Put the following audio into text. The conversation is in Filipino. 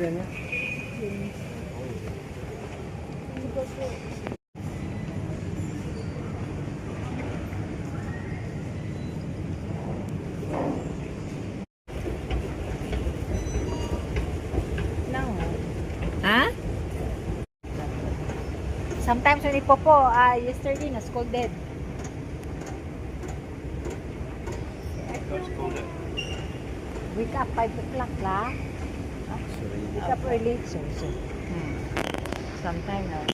yan eh. Ha? Sometimes when ipopo, yesterday na scolded. Wake up 5 o'clock la. Wake up early. So. Sometime na.